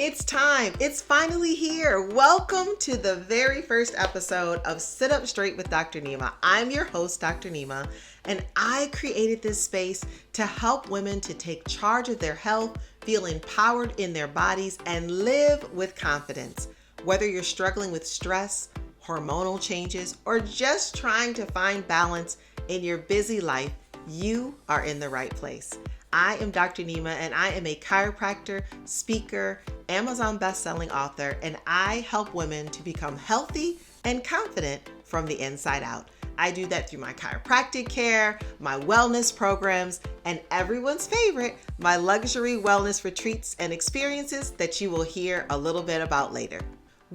It's time. It's finally here. Welcome to the very first episode of Sit Up Straight with Dr. Neema. I'm your host, Dr. Neema, and I created this space to help women to take charge of their health, feel empowered in their bodies, and live with confidence. Whether you're struggling with stress, hormonal changes, or just trying to find balance in your busy life, you are in the right place. I am Dr. Neema, and I am a chiropractor, speaker, Amazon best-selling author, and I help women to become healthy and confident from the inside out. I do that through my chiropractic care, my wellness programs, and everyone's favorite, my luxury wellness retreats and experiences that you will hear a little bit about later.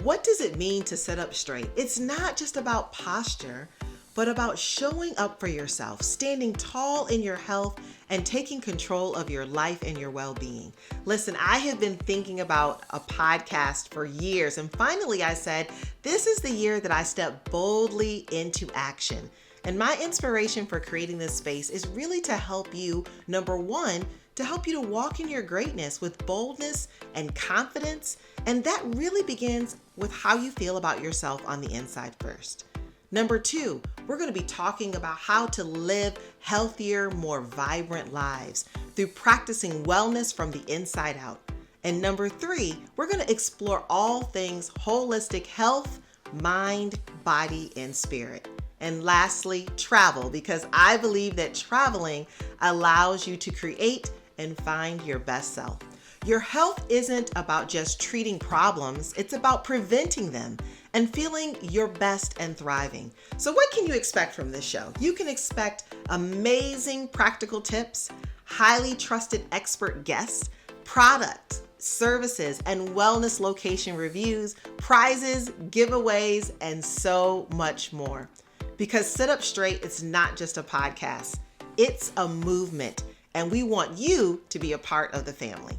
What does it mean to sit up straight? It's not just about posture, but about showing up for yourself, standing tall in your health, and taking control of your life and your well-being. Listen, I have been thinking about a podcast for years, and finally I said, this is the year that I step boldly into action. And my inspiration for creating this space is really to help you, number one, to help you to walk in your greatness with boldness and confidence. And that really begins with how you feel about yourself on the inside first. Number two, we're going to be talking about how to live healthier, more vibrant lives through practicing wellness from the inside out. And number three, we're going to explore all things holistic health, mind, body, and spirit. And lastly, travel, because I believe that traveling allows you to create and find your best self. Your health isn't about just treating problems, it's about preventing them and feeling your best and thriving. So what can you expect from this show? You can expect amazing practical tips, highly trusted expert guests, products, services, and wellness location reviews, prizes, giveaways, and so much more. Because Sit Up Straight is not just a podcast, it's a movement, and we want you to be a part of the family.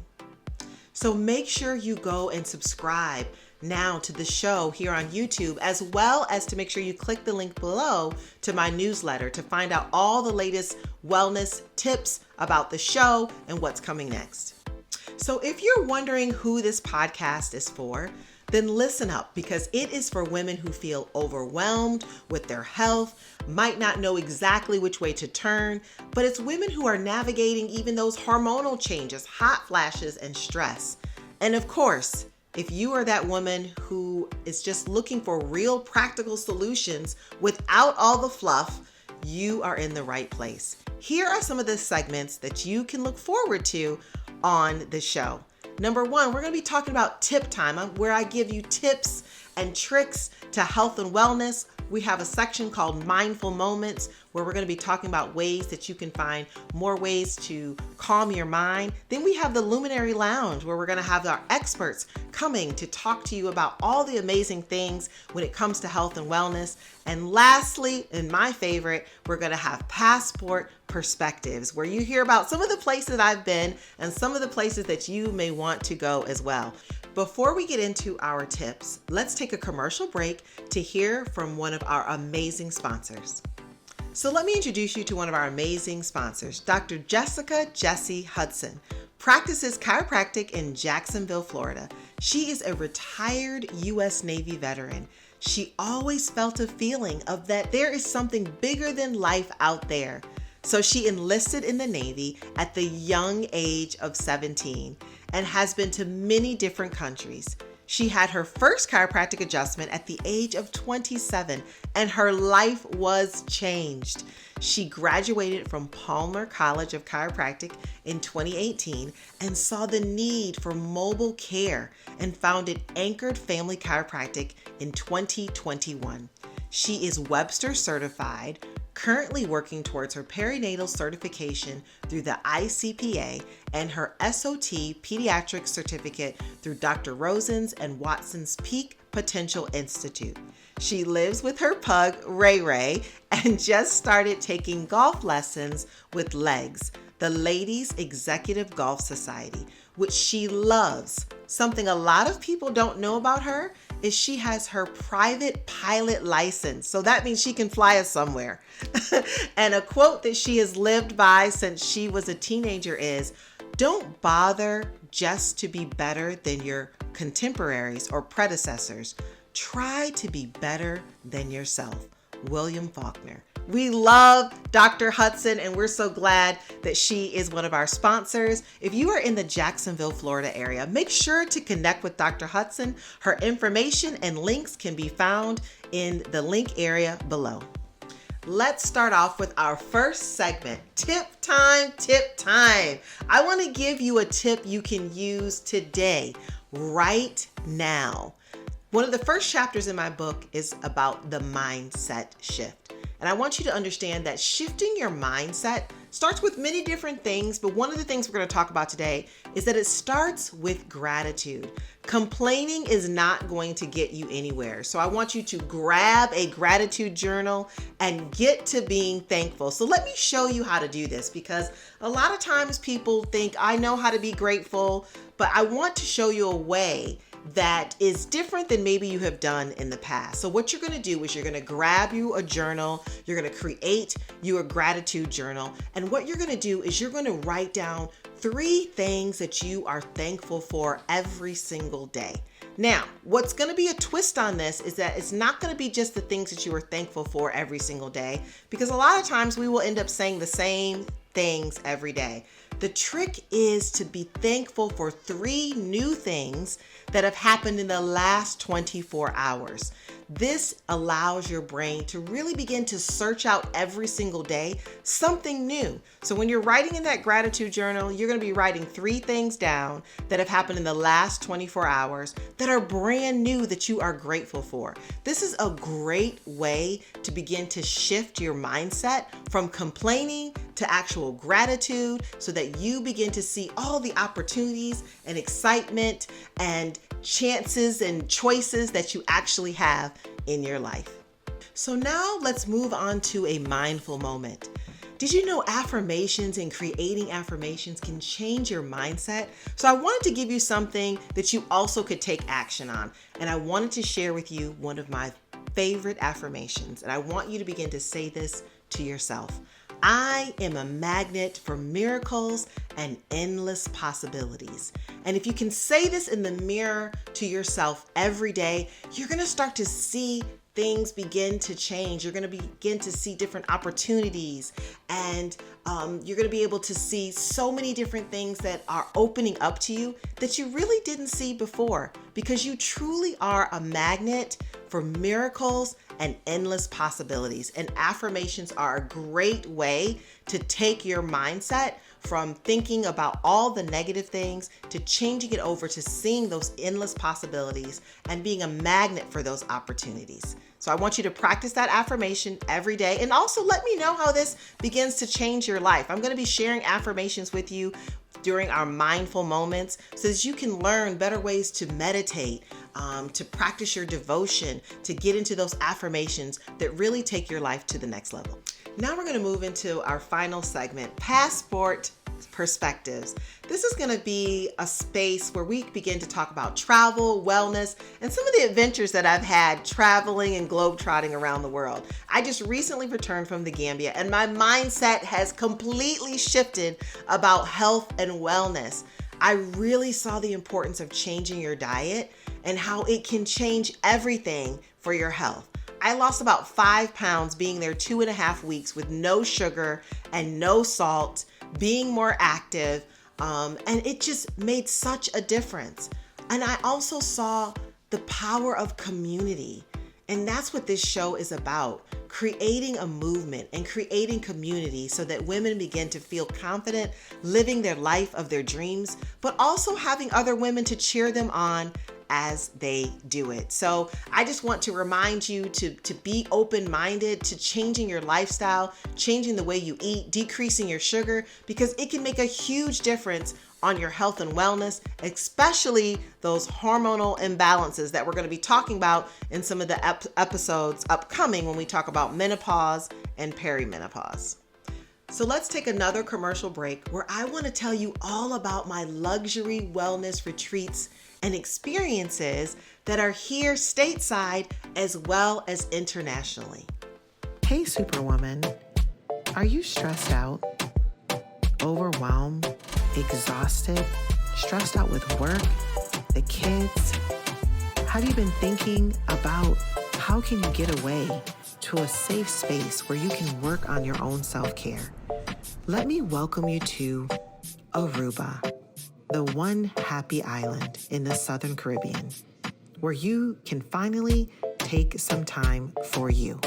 So make sure you go and subscribe now to the show here on YouTube, as well as to make sure you click the link below to my newsletter to find out all the latest wellness tips about the show and what's coming next. So if you're wondering who this podcast is for, then listen up, because it is for women who feel overwhelmed with their health, might not know exactly which way to turn, but it's women who are navigating even those hormonal changes, hot flashes, and stress. And of course, if you are that woman who is just looking for real practical solutions without all the fluff, you are in the right place. Here are some of the segments that you can look forward to on the show. Number one, we're going to be talking about tip time, where I give you tips and tricks to health and wellness. We have a section called Mindful Moments, where we're going to be talking about ways that you can find more ways to calm your mind. Then we have the Luminary Lounge, where we're going to have our experts coming to talk to you about all the amazing things when it comes to health and wellness. And lastly, and my favorite, we're going to have Passport Perspectives, where you hear about some of the places I've been and some of the places that you may want to go as well. Before we get into our tips, let's take a commercial break to hear from one of our amazing sponsors. So let me introduce you to one of our amazing sponsors. Dr. Jessica Jessie Hudson practices chiropractic in Jacksonville, Florida. She is a retired U.S. Navy veteran. She always felt a feeling of that there is something bigger than life out there. So she enlisted in the Navy at the young age of 17 and has been to many different countries. She had her first chiropractic adjustment at the age of 27, and her life was changed. She graduated from Palmer College of Chiropractic in 2018 and saw the need for mobile care and founded Anchored Family Chiropractic in 2021. She is Webster certified, currently working towards her perinatal certification through the ICPA and her SOT pediatric certificate through Dr. Rosen's and Watson's Peak Potential Institute. She lives with her pug, Ray Ray, and just started taking golf lessons with Legs, the Ladies Executive Golf Society, which she loves. Something a lot of people don't know about her is she has her private pilot license. So that means she can fly us somewhere. And a quote that she has lived by since she was a teenager is, "Don't bother just to be better than your contemporaries or predecessors. Try to be better than yourself. William Faulkner. We love Dr. Hudson, and we're so glad that she is one of our sponsors. If you are in the Jacksonville, Florida area, make sure to connect with Dr. Hudson. Her information and links can be found in the link area below. Let's start off with our first segment, tip time, tip time. I want to give you a tip you can use today, right now. One of the first chapters in my book is about the mindset shift. And I want you to understand that shifting your mindset starts with many different things, but one of the things we're going to talk about today is that it starts with gratitude. Complaining is not going to get you anywhere. So I want you to grab a gratitude journal and get to being thankful. So let me show you how to do this, because a lot of times people think I know how to be grateful, but I want to show you a way that is different than maybe you have done in the past. So what you're going to do is you're going to grab you a journal, you're going to create you a gratitude journal, and what you're going to do is you're going to write down 3 things that you are thankful for every single day. Now, what's going to be a twist on this is that it's not going to be just the things that you are thankful for every single day, because a lot of times we will end up saying the same things every day. The trick is to be thankful for 3 new things that have happened in the last 24 hours. This allows your brain to really begin to search out every single day something new. So when you're writing in that gratitude journal, you're going to be writing 3 things down that have happened in the last 24 hours that are brand new that you are grateful for. This is a great way to begin to shift your mindset from complaining to actual gratitude, so that you begin to see all the opportunities and excitement and chances and choices that you actually have in your life. So now let's move on to a mindful moment. Did you know affirmations and creating affirmations can change your mindset? So I wanted to give you something that you also could take action on. And I wanted to share with you one of my favorite affirmations. And I want you to begin to say this to yourself. I am a magnet for miracles and endless possibilities. And if you can say this in the mirror to yourself every day, you're going to start to see things begin to change. You're going to begin to see different opportunities, and you're going to be able to see so many different things that are opening up to you that you really didn't see before, because you truly are a magnet for miracles and endless possibilities. And affirmations are a great way to take your mindset from thinking about all the negative things to changing it over to seeing those endless possibilities and being a magnet for those opportunities. So I want you to practice that affirmation every day, and also let me know how this begins to change your life. I'm going to be sharing affirmations with you during our mindful moments so that you can learn better ways to meditate, to practice your devotion, to get into those affirmations that really take your life to the next level. Now we're going to move into our final segment, Passport Perspectives. This is going to be a space where we begin to talk about travel, wellness, and some of the adventures that I've had traveling and globetrotting around the world. I just recently returned from the Gambia, and my mindset has completely shifted about health and wellness. I really saw the importance of changing your diet and how it can change everything for your health. I lost about 5 pounds being there 2.5 weeks with no sugar and no salt, being more active, and it just made such a difference. And I also saw the power of community. And that's what this show is about, creating a movement and creating community so that women begin to feel confident living their life of their dreams, but also having other women to cheer them on as they do it. So I just want to remind you to be open-minded to changing your lifestyle, changing the way you eat, decreasing your sugar, because it can make a huge difference on your health and wellness, especially those hormonal imbalances that we're going to be talking about in some of the episodes upcoming when we talk about menopause and perimenopause. So let's take another commercial break where I want to tell you all about my luxury wellness retreats and experiences that are here stateside as well as internationally. Hey, Superwoman, are you stressed out, overwhelmed, exhausted, stressed out with work, the kids? Have you been thinking about how can you get away to a safe space where you can work on your own self-care? Let me welcome you to Aruba, the one happy island in the Southern Caribbean, where you can finally take some time for you.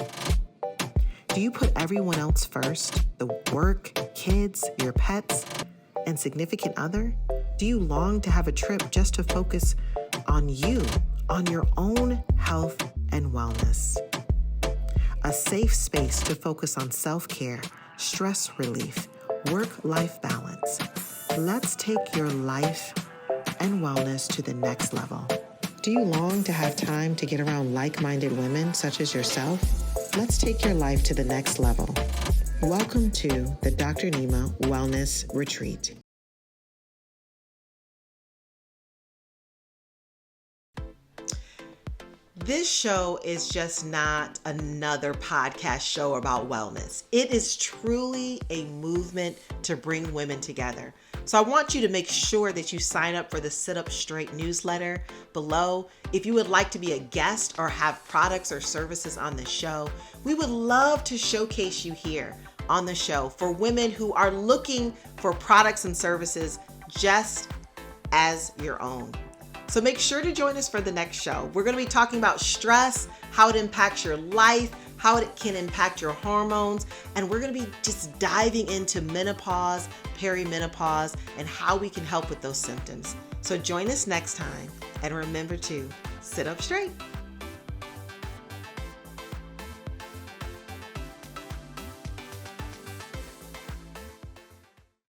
Do you put everyone else first? The work, kids, your pets, and significant other? Do you long to have a trip just to focus on you, on your own health and wellness? A safe space to focus on self-care, stress relief, work-life balance. Let's take your life and wellness to the next level. Do you long to have time to get around like-minded women such as yourself? Let's take your life to the next level. Welcome to the Dr. Neema Wellness Retreat. This show is just not another podcast show about wellness. It is truly a movement to bring women together. So I want you to make sure that you sign up for the Sit Up Straight newsletter below. If you would like to be a guest or have products or services on the show, we would love to showcase you here on the show for women who are looking for products and services just as your own. So make sure to join us for the next show. We're going to be talking about stress, how it impacts your life, how it can impact your hormones, and we're going to be just diving into menopause, perimenopause, and how we can help with those symptoms. So join us next time, and remember to sit up straight.